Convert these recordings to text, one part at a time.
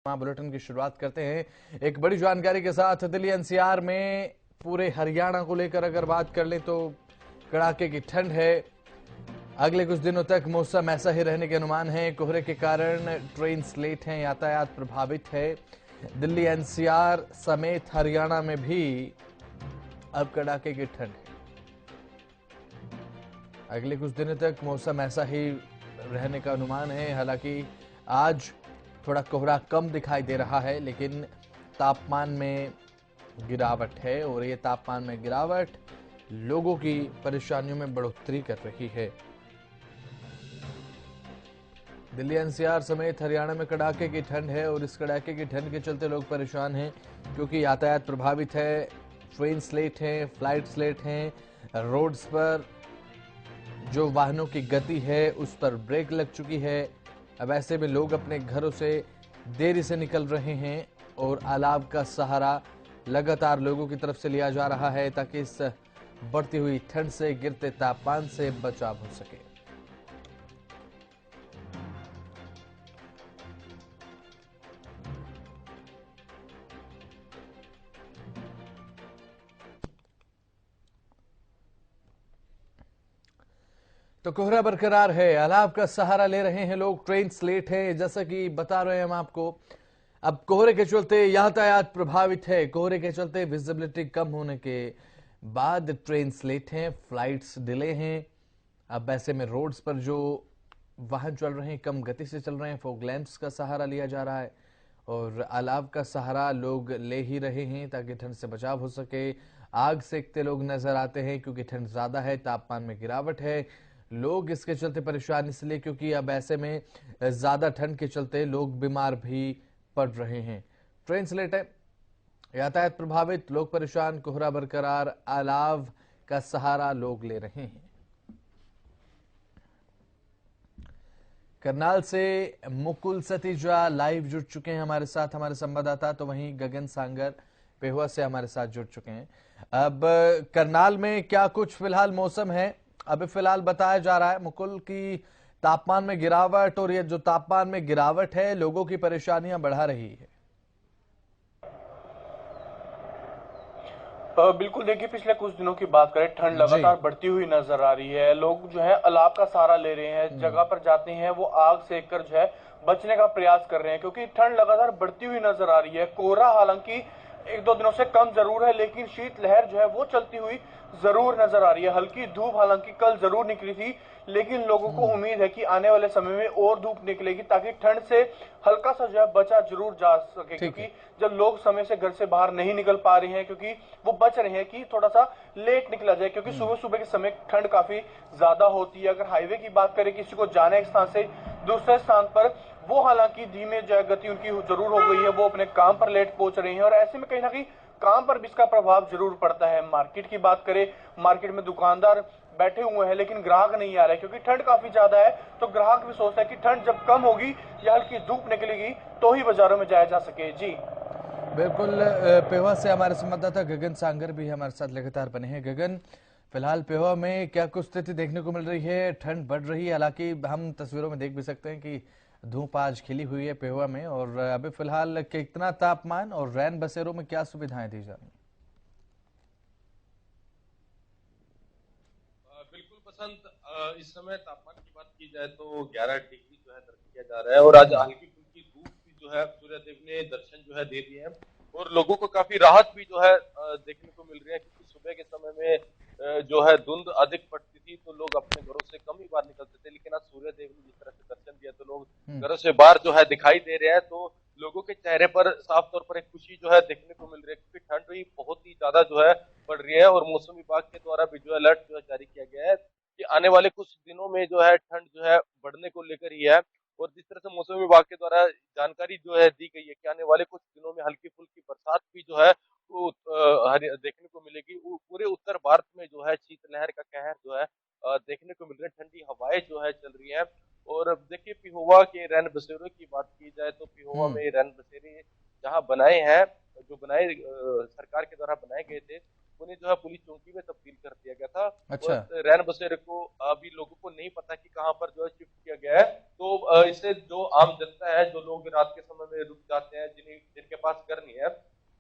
Bulletin की शुरुआत करते हैं एक बड़ी जानकारी के साथ। दिल्ली एनसीआर में पूरे हरियाणा को लेकर अगर बात कर लें तो कड़ाके की ठंड है। अगले कुछ दिनों तक मौसम ऐसा ही रहने के अनुमान है। कोहरे के कारण ट्रेन स्लेट हैं, यातायात प्रभावित है। दिल्ली एनसीआर समेत हरियाणा में भी अब कड़ाके की ठंड है। अगले कुछ दिनों तक मौसम ऐसा ही रहने का अनुमान है। हालांकि आज थोड़ा कोहरा कम दिखाई दे रहा है, लेकिन तापमान में गिरावट है और ये तापमान में गिरावट लोगों की परेशानियों में बढ़ोतरी कर रही है। दिल्ली एनसीआर समेत हरियाणा में कड़ाके की ठंड है और इस कड़ाके की ठंड के चलते लोग परेशान हैं, क्योंकि यातायात प्रभावित है। ट्रेन स्लेट हैं, फ्लाइट स्लेट हैं, रोड्स पर जो वाहनों की गति है उस पर ब्रेक लग चुकी है। अब ऐसे में लोग अपने घरों से देरी से निकल रहे हैं और अलाव का सहारा लगातार लोगों की तरफ से लिया जा रहा है, ताकि इस बढ़ती हुई ठंड से, गिरते तापमान से बचाव हो सके। तो कोहरा बरकरार है, अलाव का सहारा ले रहे हैं लोग। ट्रेन स्लेट है, जैसा कि बता रहे हैं हम आपको। अब कोहरे के चलते यातायात प्रभावित है। कोहरे के चलते विजिबिलिटी कम होने के बाद ट्रेन स्लेट हैं, फ्लाइट्स डिले हैं। अब ऐसे में रोड्स पर जो वाहन चल रहे हैं कम गति से चल रहे हैं, फॉग लैंप्स का सहारा लिया जा रहा है और अलाव का सहारा लोग ले ही रहे हैं ताकि ठंड से बचाव हो सके। आग सेकते लोग नजर आते हैं क्योंकि ठंड ज्यादा है, तापमान में गिरावट है। लोग इसके चलते परेशान इसलिए क्योंकि अब ऐसे में ज्यादा ठंड के चलते लोग बीमार भी पड़ रहे हैं। ट्रेन स्लेट है, यातायात प्रभावित, लोग परेशान, कोहरा बरकरार, अलाव का सहारा लोग ले रहे हैं। करनाल से मुकुल सतीजा लाइव जुड़ चुके हैं हमारे साथ, हमारे संवाददाता। तो वहीं गगन सांगर पेहुआ से हमारे साथ जुड़ चुके हैं। अब करनाल में क्या कुछ फिलहाल मौसम है, अभी फिलहाल बताया जा रहा है मुकुल की तापमान में गिरावट, और ये जो तापमान में गिरावट है लोगों की परेशानियां बढ़ा रही है। बिल्कुल देखिए, पिछले कुछ दिनों की बात करें, ठंड जी। लगातार बढ़ती हुई नजर आ रही है। लोग जो है अलाव का सहारा ले रहे हैं, जगह पर जाते हैं वो आग सेक कर जो है बचने का प्रयास कर रहे हैं, क्योंकि ठंड लगातार बढ़ती हुई नजर आ रही है। कोहरा हालांकि एक दो दिनों से कम जरूर है, लेकिन शीतलहर जो है वो चलती हुई जरूर नजर आ रही है। हल्की धूप हालांकि कल जरूर निकली थी, लेकिन लोगों को उम्मीद है कि आने वाले समय में और धूप निकलेगी, ताकि ठंड से हल्का सा जो है बचा जरूर जा सके। ठीक क्योंकि है। जब लोग समय से घर से बाहर नहीं निकल पा रहे हैं, क्योंकि वो बच रहे हैं कि थोड़ा सा लेट निकला जाए, क्योंकि सुबह सुबह के समय ठंड काफी ज्यादा होती है। अगर हाईवे की बात करें, किसी को जाना है एक स्थान से दूसरे स्थान पर, वो हालांकि धीमे जो है गति उनकी जरूर हो गई है, वो अपने काम पर लेट पहुंच रहे हैं, और ऐसे में कहीं ना कहीं काम पर भी इसका प्रभाव जरूर पड़ता है। मार्केट की बात करें, मार्केट में दुकानदार बैठे हुए हैं, लेकिन ग्राहक नहीं आ रहे, क्योंकि ठंड काफी ज्यादा है। तो ग्राहक भी सोचता है कि ठंड जब कम होगी या हल्की धूप निकलेगी तो ही बाजारों में जाया जा सके। जी बिल्कुल। पेहुआ से हमारे संवाददाता गगन सांगर भी हमारे साथ लगातार बने हैं। गगन, फिलहाल पेहुआ में क्या कुछ स्थिति देखने को मिल रही है? ठंड बढ़ रही है, हालांकि हम तस्वीरों में देख भी सकते हैं कि धूप आज खिली हुई है पेहुआ में। और अभी फिलहाल कितना तापमान और रैन बसेरों में क्या सुविधाएं दी जा रही हैं? बिल्कुल बसंत, इस समय तापमान की बात की जाए तो 11 डिग्री जो है दर्ज किया जा रहा है, और आज हल्की फुल्की धूप भी जो है सूर्यदेव ने दर्शन जो है दे दिए हैं, और लोगों को काफी राहत भी जो है देखने को मिल रही है। क्योंकि सुबह के समय में जो है धुंध अधिक पड़ती थी, तो लोग अपने घरों से कम ही बाहर निकलते थे, लेकिन आज सूर्यदेव ने जिस तरह से दर्शन दिया तो लोग घरों से बाहर जो है दिखाई दे रहे हैं। तो लोगों के चेहरे पर साफ तौर पर एक खुशी जो है देखने को मिल रही है, क्योंकि ठंड भी बहुत ही ज्यादा जो है पड़ रही है, और मौसम विभाग के द्वारा भी जो अलर्ट जो है जारी किया गया है कि आने वाले कुछ दिनों में जो है ठंड जो है बढ़ने को लेकर ही है। और जिस तरह से मौसम विभाग के द्वारा जानकारी जो है दी गई है कि आने वाले कुछ दिनों में हल्की फुल्की बरसात भी जो है वो देखने को मिलेगी। पूरे उत्तर भारत में जो है शीतलहर का कहर जो है देखने को मिल रहा है, ठंडी हवाएं जो है चल रही है। और देखिए, पिहोवा के रैन बसेरों की बात की जाए तो पिहोवा में रैन बसेरे जहाँ बनाए हैं, जो बनाए सरकार के द्वारा बनाए गए थे, उन्हें जो है पुलिस चौकी में तब्दील कर दिया गया था। अच्छा। और रैन बसेरे को अभी लोगों को नहीं पता कि कहाँ पर जो है शिफ्ट किया गया है। तो इससे जो आम जनता है, जो लोग रात के समय में रुक जाते हैं, जिनके पास घर नहीं है,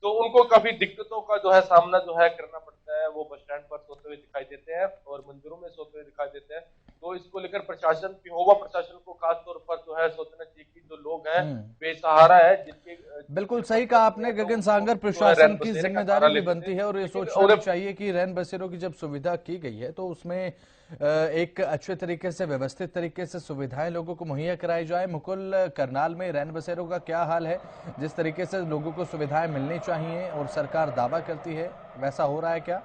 तो उनको काफी दिक्कतों का जो है सामना जो है करना पड़ता है। वो बस स्टैंड पर सोते हुए दिखाई देते हैं और मंदिरों में सोते हुए दिखाई देते हैं। तो इसको लेकर प्रशासन, पिहोवा प्रशासन को खास तौर पर जो है सोचना चाहिए कि जो लोग हैं बेसहारा है, जिनके बिल्कुल सही कहा आपने तो गगन उनको सागर। जो है प्रशासन रैन की बसेरे का जिम्मेदारी सहारा भी लेते बनती थे। है और ये लेकिन सोचना और भी चाहिए कि रैन बसेरों की जब सुविधा की गई है तो उसमें एक अच्छे तरीके से, व्यवस्थित तरीके से सुविधाएं लोगों को मुहैया कराई जाए। मुकुल, करनाल में रैन बसेरों का क्या हाल है? जिस तरीके से लोगों को सुविधाएं मिलनी चाहिए और सरकार दावा करती है, वैसा हो रहा है क्या?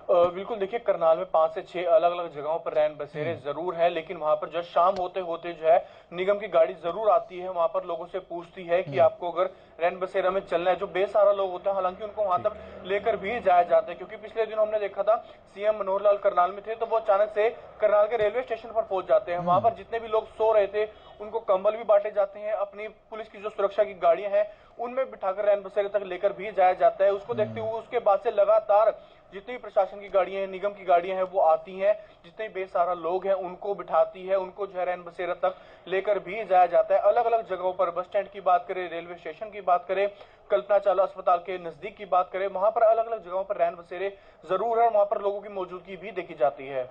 बिल्कुल, देखिए करनाल में 5 से 6 अलग-अलग जगहों पर रैन बसेरे ज़रूर हैं, लेकिन वहाँ पर जो शाम होते-होते जो है निगम की गाड़ी ज़रूर आती है, वहाँ पर लोगों से पूछती है कि आपको अगर रैन बसेरा में चलना है। जो बेसहारा लोग होते हैं, हालाँकि उनको वहाँ तक लेकर भी जाया जाता है, क्योंकि पिछले दिनों हमने देखा था सीएम मनोहर लाल करनाल में थे, तो वो अचानक से करनाल के रेलवे स्टेशन पर पहुँच जाते हैं। वहाँ पर जितने भी लोग सो रहे थे, उनको कंबल भी बाँटे जाते हैं। अपनी पुलिस की जो सुरक्षा की गाड़ियाँ हैं, उनमें बिठाकर रैन बसेरे तक लेकर भी जाया जाता है। उसको देखते हुए उसके बाद से लगातार जितनी भी प्रशासन की गाड़ियां हैं, निगम की गाड़ियां हैं, वो आती हैं। जितने भी बेसहारा लोग हैं उनको बिठाती है, उनको जो है रैन बसेरा तक लेकर भी जाया जाता है। अलग अलग जगहों पर, बस स्टैंड की बात करें, रेलवे स्टेशन की बात करें, कल्पना चावला अस्पताल के नजदीक की बात करें, वहां पर अलग अलग जगहों पर रैन बसेरे जरूर है और वहां पर लोगों की मौजूदगी भी देखी जाती है।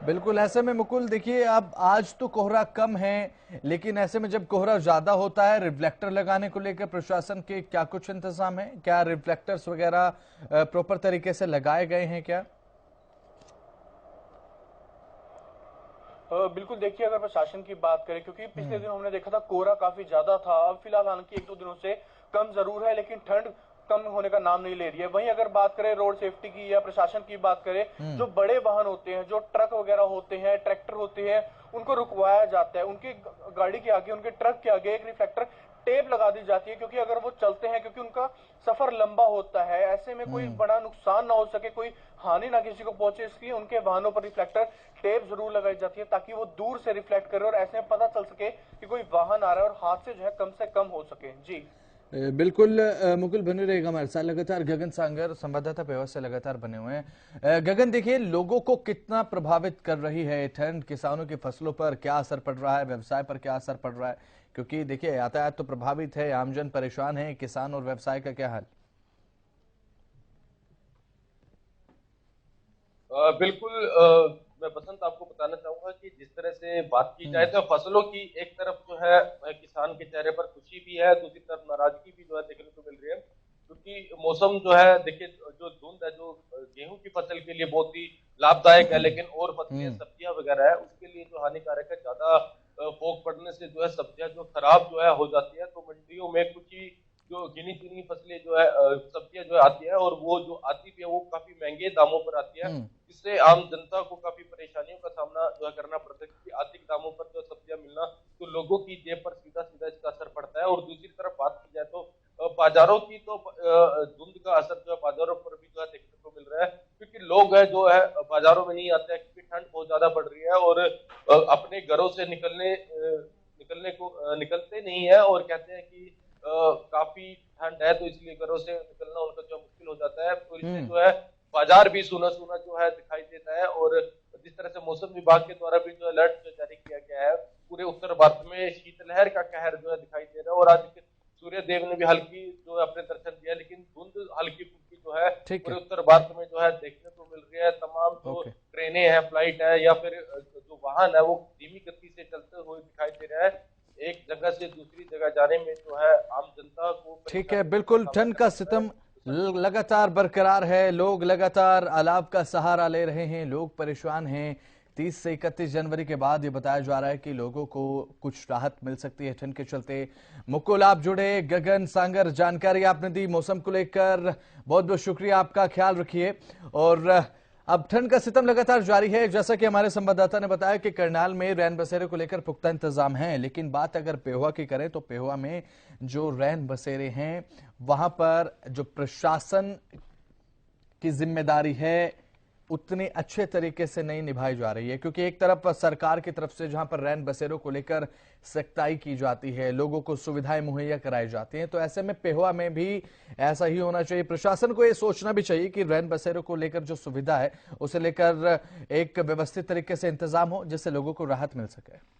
बिल्कुल, ऐसे में मुकुल देखिए, अब आज तो कोहरा कम है, लेकिन ऐसे में जब कोहरा ज्यादा होता है, रिफ्लेक्टर लगाने को लेकर प्रशासन के क्या कुछ इंतजाम है? क्या रिफ्लेक्टर्स वगैरह प्रॉपर तरीके से लगाए गए हैं क्या? बिल्कुल, देखिए अगर प्रशासन की बात करें, क्योंकि पिछले दिन हमने देखा था कोहरा काफी ज्यादा था। अब फिलहाल हालांकि 1-2 दिनों से कम जरूर है, लेकिन ठंड कम होने का नाम नहीं ले रही है। वहीं अगर बात करें रोड सेफ्टी की या प्रशासन की बात करें, जो बड़े वाहन होते हैं, जो ट्रक वगैरह होते हैं, ट्रैक्टर होते हैं, उनको रुकवाया जाता है। उनकी गाड़ी के आगे, उनके ट्रक के आगे एक रिफ्लेक्टर टेप लगा दी जाती है, क्योंकि अगर वो चलते हैं, क्योंकि उनका सफर लंबा होता है, ऐसे में कोई बड़ा नुकसान ना हो सके, कोई हानि ना किसी को पहुंचे, इसलिए उनके वाहनों पर रिफ्लेक्टर टेप जरूर लगाई जाती है, ताकि वो दूर से रिफ्लेक्ट करे और ऐसे में पता चल सके कि कोई वाहन आ रहा है और हादसे जो है कम से कम हो सके। जी बिल्कुल, मुकुल बने रहेगा हमारे साथ लगातार। गगन सांगर संवाददाता पेवा से लगातार बने हुए हैं। गगन, देखिए लोगों को कितना प्रभावित कर रही है ठंड, किसानों की फसलों पर क्या असर पड़ रहा है, व्यवसाय पर क्या असर पड़ रहा है? क्योंकि देखिए यातायात तो प्रभावित है, आमजन परेशान है, किसान और व्यवसाय का क्या हाल? बिल्कुल, मैं बसंत आपको बताना चाहूंगा कि जिस तरह से बात की जाए तो फसलों की एक तरफ जो है किसान के चेहरे पर खुशी भी है, दूसरी तरफ नाराजगी भी जो है देखने को मिल रही है, क्योंकि मौसम जो है, देखिए जो धुंध है, जो गेहूं की फसल के लिए बहुत ही लाभदायक है, लेकिन और फसलें, सब्जियां वगैरह है, उसके लिए जो हानिकारक है। ज्यादा फोग पड़ने से जो है सब्जियां जो खराब जो है हो जाती है, तो मंडियों में कुछ ही जो गिनी चुनी फसलें जो है, सब्जियां जो आती है, और वो जो आती भी है वो काफी महंगे दामों पर आती है, जिससे आम जनता को काफी परेशानियों का सामना जो है करना पड़ता है, क्योंकि अधिक दामों पर जो सब्जियां मिलना तो लोगों की जेब पर सीधा सीधा इसका असर पड़ता है। और दूसरी तरफ बात की जाए तो बाजारों की, तो धुंध का असर जो है बाजारों पर भी जो है देखने को मिल रहा है, क्योंकि लोग है जो है बाजारों में नहीं आते हैं, क्योंकि ठंड बहुत ज्यादा बढ़ रही है, और अपने घरों से निकलते नहीं है, और कहते हैं कि काफी ठंड है, तो इसलिए घरों से निकलना उनका जो मुश्किल हो जाता है। तो इससे जो है बाजार भी सूना सूना जो है दिखाई देता है। और जिस तरह से मौसम विभाग के द्वारा भी जो अलर्ट जो जारी किया गया है, पूरे उत्तर भारत में शीतलहर का कहर जो है दिखाई दे रहा है, और आज सूर्य देव ने भी हल्की जो है अपने दर्शन दिया, लेकिन धुंध हल्की फुल्की जो है पूरे उत्तर भारत में जो है देखने को मिल रही है। तमाम जो ट्रेनें हैं, फ्लाइट है, या फिर जो वाहन है, वो धीमी गति से चलते हुए दिखाई दे रहा है। एक जगह से दूसरी जगह जाने में जो है आम जनता को, ठीक है, बिल्कुल ठंड का सितम लगातार बरकरार है, लोग लगातार अलाव का सहारा ले रहे हैं, लोग परेशान हैं। 30 से 31 जनवरी के बाद ये बताया जा रहा है कि लोगों को कुछ राहत मिल सकती है ठंड के चलते। मुकुल, आप जुड़े, गगन सांगर जानकारी आपने दी मौसम को लेकर, बहुत बहुत शुक्रिया आपका, ख्याल रखिए। और अब ठंड का सितम लगातार जारी है, जैसा कि हमारे संवाददाता ने बताया कि करनाल में रैन बसेरे को लेकर पुख्ता इंतजाम है, लेकिन बात अगर पेहुआ की करें तो पेहुआ में जो रैन बसेरे हैं वहां पर जो प्रशासन की जिम्मेदारी है उतने अच्छे तरीके से नहीं निभाई जा रही है, क्योंकि एक तरफ सरकार की तरफ से जहां पर रैन बसेरों को लेकर सख्ताई की जाती है, लोगों को सुविधाएं मुहैया कराई जाती हैं, तो ऐसे में पेहोवा में भी ऐसा ही होना चाहिए। प्रशासन को ये सोचना भी चाहिए कि रैन बसेरों को लेकर जो सुविधा है उसे लेकर एक व्यवस्थित तरीके से इंतजाम हो, जिससे लोगों को राहत मिल सके।